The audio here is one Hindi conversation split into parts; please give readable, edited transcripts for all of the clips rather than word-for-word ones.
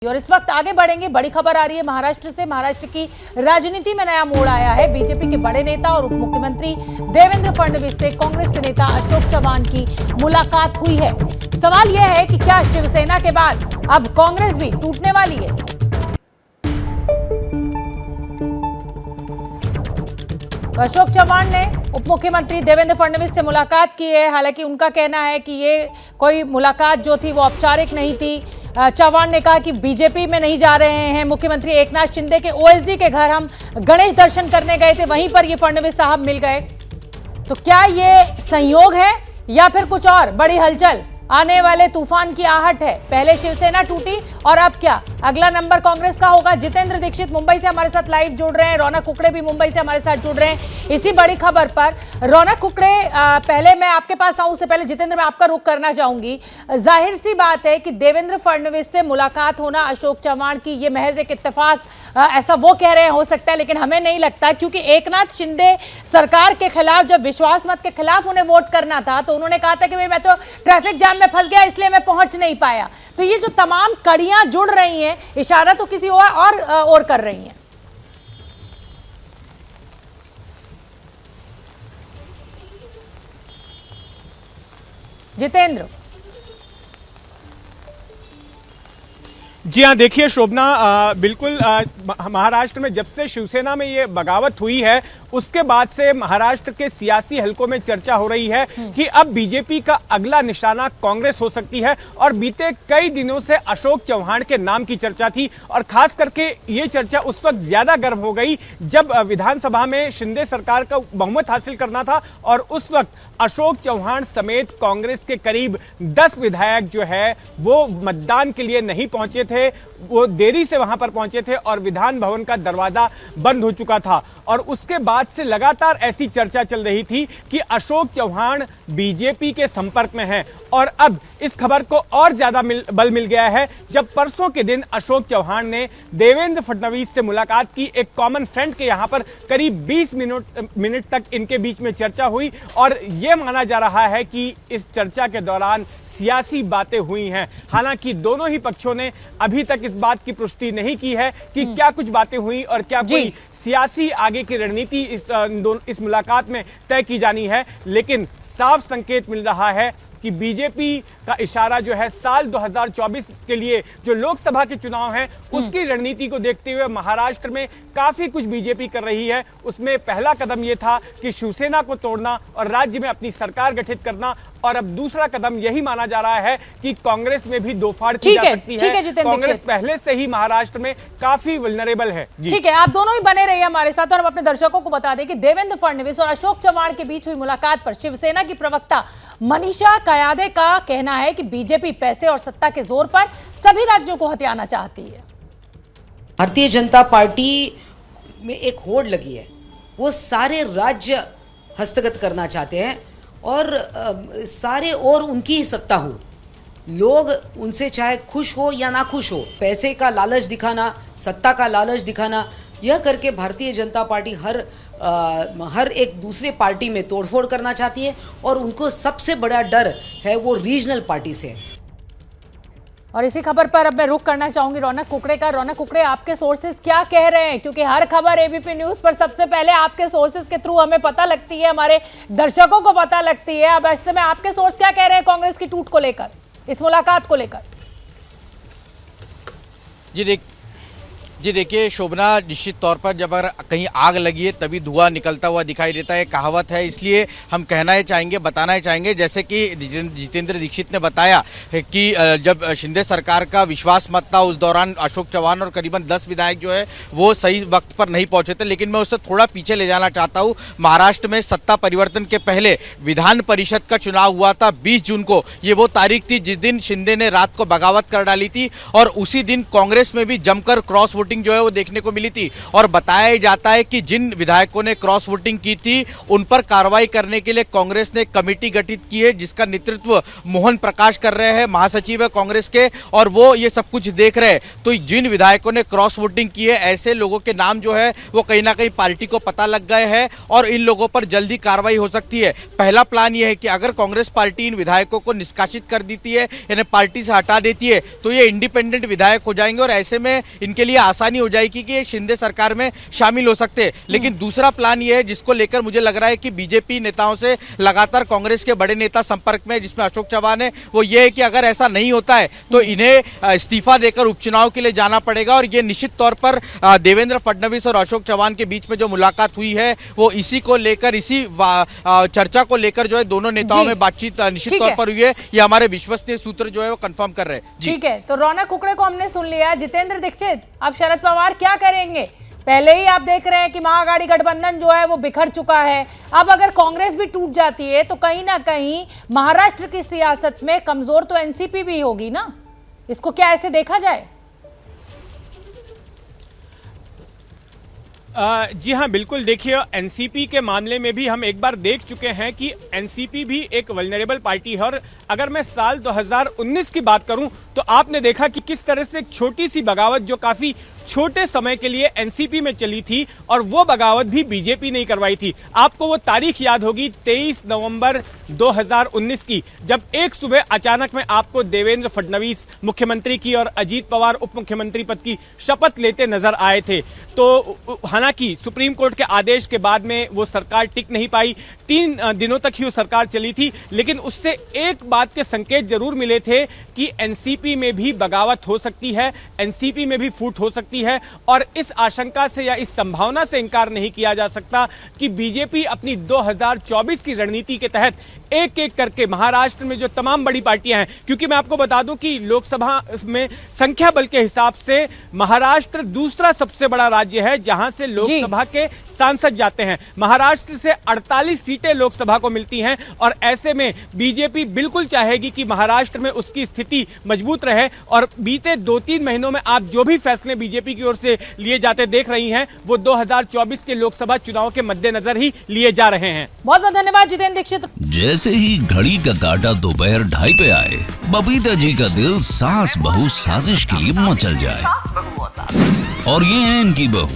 और इस वक्त आगे बढ़ेंगे। बड़ी खबर आ रही है महाराष्ट्र से। महाराष्ट्र की राजनीति में नया मोड़ आया है। बीजेपी के बड़े नेता और उप मुख्यमंत्री देवेंद्र फडणवीस से कांग्रेस के नेता अशोक चव्हाण की मुलाकात हुई है। सवाल यह है कि क्या शिवसेना के बाद अब कांग्रेस भी टूटने वाली है? तो अशोक चव्हाण ने उप मुख्यमंत्री देवेंद्र फडणवीस से मुलाकात की है। हालांकि उनका कहना है कि ये कोई मुलाकात जो थी वो औपचारिक नहीं थी। चव्हाण ने कहा कि बीजेपी में नहीं जा रहे हैं। मुख्यमंत्री एकनाथ शिंदे के ओएसडी के घर हम गणेश दर्शन करने गए थे, वहीं पर ये फडणवीस साहब मिल गए। तो क्या ये संयोग है या फिर कुछ और बड़ी हलचल, आने वाले तूफान की आहट है? पहले शिवसेना टूटी और अब क्या? अगला नंबर कांग्रेस का होगा। जितेंद्र दीक्षित मुंबई से हमारे साथ लाइव जुड़ रहे हैं। रौनक कुकड़े भी मुंबई से हमारे साथ जुड़ रहे हैं इसी बड़ी खबर पर। रौनक कुकड़े, पहले मैं आपके पास आऊं उससे पहले जितेंद्र, मैं आपका रुख करना चाहूंगी। जाहिर सी बात है कि देवेंद्र फडणवीस से मुलाकात होना अशोक चव्हाण की, ये महज एक इत्तेफाक, ऐसा वो कह रहे हैं, हो सकता है, लेकिन हमें नहीं लगता। क्योंकि एकनाथ शिंदे सरकार के खिलाफ, जब विश्वास मत के खिलाफ उन्हें वोट करना था, तो उन्होंने कहा था कि भाई मैं तो ट्रैफिक जाम में फंस गया इसलिए मैं पहुंच नहीं पाया। तो ये जो तमाम कड़ियां जुड़ रही हैं, इशारा तो किसी और कर रही हैं। जितेंद्र। जी हाँ, देखिए शोभना, बिल्कुल महाराष्ट्र में जब से शिवसेना में ये बगावत हुई है उसके बाद से महाराष्ट्र के सियासी हलकों में चर्चा हो रही है कि अब बीजेपी का अगला निशाना कांग्रेस हो सकती है। और बीते कई दिनों से अशोक चव्हाण के नाम की चर्चा थी और खास करके ये चर्चा उस वक्त ज्यादा गर्म हो गई जब विधानसभा में शिंदे सरकार का बहुमत हासिल करना था और उस वक्त अशोक चव्हाण समेत कांग्रेस के करीब 10 विधायक जो है वो मतदान के लिए नहीं पहुंचे थे। वो देरी से वहां पर पहुंचे थे और विधान भवन का दरवाजा बंद हो चुका था। और उसके बाद से लगातार ऐसी चर्चा चल रही थी कि अशोक चव्हाण बीजेपी के संपर्क में हैं। और अब इस खबर को और ज्यादा बल मिल गया है जब परसों के दिन अशोक चव्हाण ने देवेंद्र फडणवीस से मुलाकात की। एक कॉमन फ्रेंड के यहां पर करीब 20 मिनट तक इनके बीच में चर्चा हुई और यह माना जा रहा है कि इस चर्चा के दौरान सियासी बातें हुई हैं। हालांकि दोनों ही पक्षों ने अभी तक इस बात की पुष्टि नहीं की है कि क्या कुछ बातें हुई और क्या कोई सियासी आगे की रणनीति इस मुलाकात में तय की जानी है। लेकिन साफ संकेत मिल रहा है कि बीजेपी का इशारा जो है साल 2024 के लिए जो लोकसभा के चुनाव हैं उसकी रणनीति को देखते हुए महाराष्ट्र में काफी कुछ बीजेपी कर रही है। उसमें पहला कदम यह था कि शिवसेना को तोड़ना और राज्य में अपनी सरकार गठित करना, और अब दूसरा कदम यही माना जा रहा है कि कांग्रेस में भी दो फाड़ की जा सकती है। कांग्रेस पहले से ही महाराष्ट्र में काफी वल्नरेबल है। ठीक है, आप दोनों ही बने रहिए हमारे साथ और हम अपने दर्शकों को बता दें कि देवेंद्र फडणवीस और अशोक चव्हाण के बीच हुई मुलाकात पर शिवसेना की प्रवक्ता मनीषा कयादे का कहना है कि बीजेपी पैसे और सत्ता के जोर पर सभी राज्यों को हथियाना चाहती है। भारतीय जनता पार्टी में एक होड़ लगी है, वो सारे राज्य हस्तगत करना चाहते हैं और सारे और उनकी ही सत्ता हो। लोग उनसे चाहे खुश हो या ना खुश हो, पैसे का लालच दिखाना, सत्ता का लालच दिखाना, यह करके भारतीय जनता पार्टी हर एक दूसरे पार्टी में तोड़फोड़ करना चाहती है और उनको सबसे बड़ा डर है वो रीजनल पार्टी से। और इसी खबर पर अब मैं रुख करना चाहूंगी रौनक कुकड़े का। रौनक कुकड़े, आपके सोर्सेज क्या कह रहे हैं? क्योंकि हर खबर एबीपी न्यूज पर सबसे पहले आपके सोर्सेज के थ्रू हमें पता लगती है, हमारे दर्शकों को पता लगती है। अब इस समय आपके सोर्स क्या कह रहे हैं कांग्रेस की टूट को लेकर, इस मुलाकात को लेकर? जी देखिए शोभना, निश्चित तौर पर जब अगर कहीं आग लगी है तभी धुआं निकलता हुआ दिखाई देता है, कहावत है। इसलिए हम कहना चाहेंगे, बताना चाहेंगे, जैसे कि जितेंद्र दीक्षित ने बताया कि जब शिंदे सरकार का विश्वास मत था उस दौरान अशोक चव्हाण और करीबन 10 विधायक जो है वो सही वक्त पर नहीं पहुंचे थे। लेकिन मैं उससे थोड़ा पीछे ले जाना चाहता हूँ। महाराष्ट्र में सत्ता परिवर्तन के पहले विधान परिषद का चुनाव हुआ था 20 जून को। ये वो तारीख थी जिस दिन शिंदे ने रात को बगावत कर डाली थी और उसी दिन कांग्रेस में भी जमकर क्रॉस वोटिंग वोटिंग जो है वो देखने को मिली थी। और बताया जाता है कि जिन विधायकों ने क्रॉस वोटिंग की थी उन पर कार्रवाई करने के लिए कांग्रेस ने कमेटी गठित की है, जिसका नेतृत्व मोहन प्रकाश कर रहे हैं, महासचिव है कांग्रेस के, और वो ये सब कुछ देख रहे हैं। तो जिन विधायकों ने क्रॉस वोटिंग की है, ऐसे लोगों के नाम जो है वो कहीं ना कहीं पार्टी को पता लग गए हैं और इन लोगों पर जल्दी कार्रवाई हो सकती है। पहला प्लान यह है कि अगर कांग्रेस पार्टी इन विधायकों को निष्कासित कर देती है, इन्हें पार्टी से हटा देती है, तो ये इंडिपेंडेंट विधायक हो जाएंगे और ऐसे में इनके लिए आसानी हो जाएगी कि ये शिंदे सरकार में शामिल हो सकते हैं। लेकिन दूसरा प्लान ये है जिसको लेकर मुझे लग रहा है कि बीजेपी नेताओं से लगातार कांग्रेस के बड़े नेता संपर्क में, जिसमें अशोक चव्हाण है, वो ये है कि अगर ऐसा नहीं होता है तो इन्हें इस्तीफा देकर उपचुनाव के लिए जाना पड़ेगा। और ये निश्चित तौर पर देवेंद्र फडणवीस और अशोक चव्हाण के बीच में जो मुलाकात हुई है वो इसी को लेकर, इसी चर्चा को लेकर जो है दोनों नेताओं में बातचीत निश्चित तौर पर हुई है। ये हमारे विश्वसनीय सूत्र जो है वो कंफर्म कर रहे हैं। ठीक है, तो रौनक कुकड़े को हमने सुन लिया। जितेंद्र दीक्षित, अब शरद पवार क्या करेंगे? पहले ही आप देख रहे हैं कि महाआघाड़ी गठबंधन जो है वो बिखर चुका है। अब अगर कांग्रेस भी टूट जाती है तो कहीं ना कहीं महाराष्ट्र की सियासत में कमजोर तो एनसीपी भी होगी ना, इसको क्या ऐसे देखा जाए? जी हाँ, बिल्कुल। देखिए, एनसीपी के मामले में भी हम एक बार देख चुके हैं कि एनसीपी भी एक वल्नरेबल पार्टी है। और अगर मैं साल 2019 की बात करूं तो आपने देखा कि किस तरह से एक छोटी सी बगावत जो काफी छोटे समय के लिए एनसीपी में चली थी, और वो बगावत भी बीजेपी ने करवाई थी। आपको वो तारीख याद होगी 23 नवंबर 2019 की, जब एक सुबह अचानक में आपको देवेंद्र फडणवीस मुख्यमंत्री की और अजीत पवार उप मुख्यमंत्री पद की शपथ लेते नजर आए थे। तो हालांकि सुप्रीम कोर्ट के आदेश के बाद में वो सरकार टिक नहीं पाई, 3 दिनों तक ही वो सरकार चली थी। लेकिन उससे एक बात के संकेत जरूर मिले थे कि एनसीपी में भी बगावत हो सकती है, एनसीपी में भी फूट हो सकती है। और इस आशंका से या इस संभावना से इंकार नहीं किया जा सकता कि बीजेपी अपनी 2024 की रणनीति के तहत एक एक करके महाराष्ट्र में जो तमाम बड़ी पार्टियां हैं, क्योंकि मैं आपको बता दूं कि लोकसभा में संख्या बल के हिसाब से महाराष्ट्र दूसरा सबसे बड़ा राज्य है जहां से लोकसभा के सांसद जाते हैं। महाराष्ट्र से 48 सीटें लोकसभा को मिलती हैं और ऐसे में बीजेपी बिल्कुल चाहेगी कि महाराष्ट्र में उसकी स्थिति मजबूत रहे। और बीते 2-3 महीनों में आप जो भी फैसले बीजेपी की ओर से लिए जाते देख रही हैं, वो 2024 के लोकसभा चुनाव के मद्देनजर ही लिए जा रहे हैं। बहुत बहुत धन्यवाद जितेंद्र दीक्षित। जैसे ही घड़ी का काटा दोपहर 2:30 पे आए, बबीता जी का दिल सास बहू साजिश के लिए मचल जाए। और ये है इनकी बहू,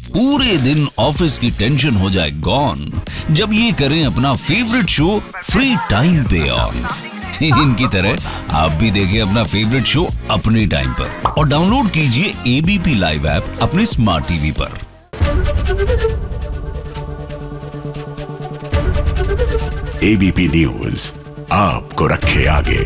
पूरे दिन ऑफिस की टेंशन हो जाए गॉन जब ये करें अपना फेवरेट शो फ्री टाइम पे ऑन। इनकी तरह आप भी देखें अपना फेवरेट शो अपने टाइम पर और डाउनलोड कीजिए एबीपी लाइव ऐप अपने स्मार्ट टीवी पर। एबीपी न्यूज आपको रखे आगे।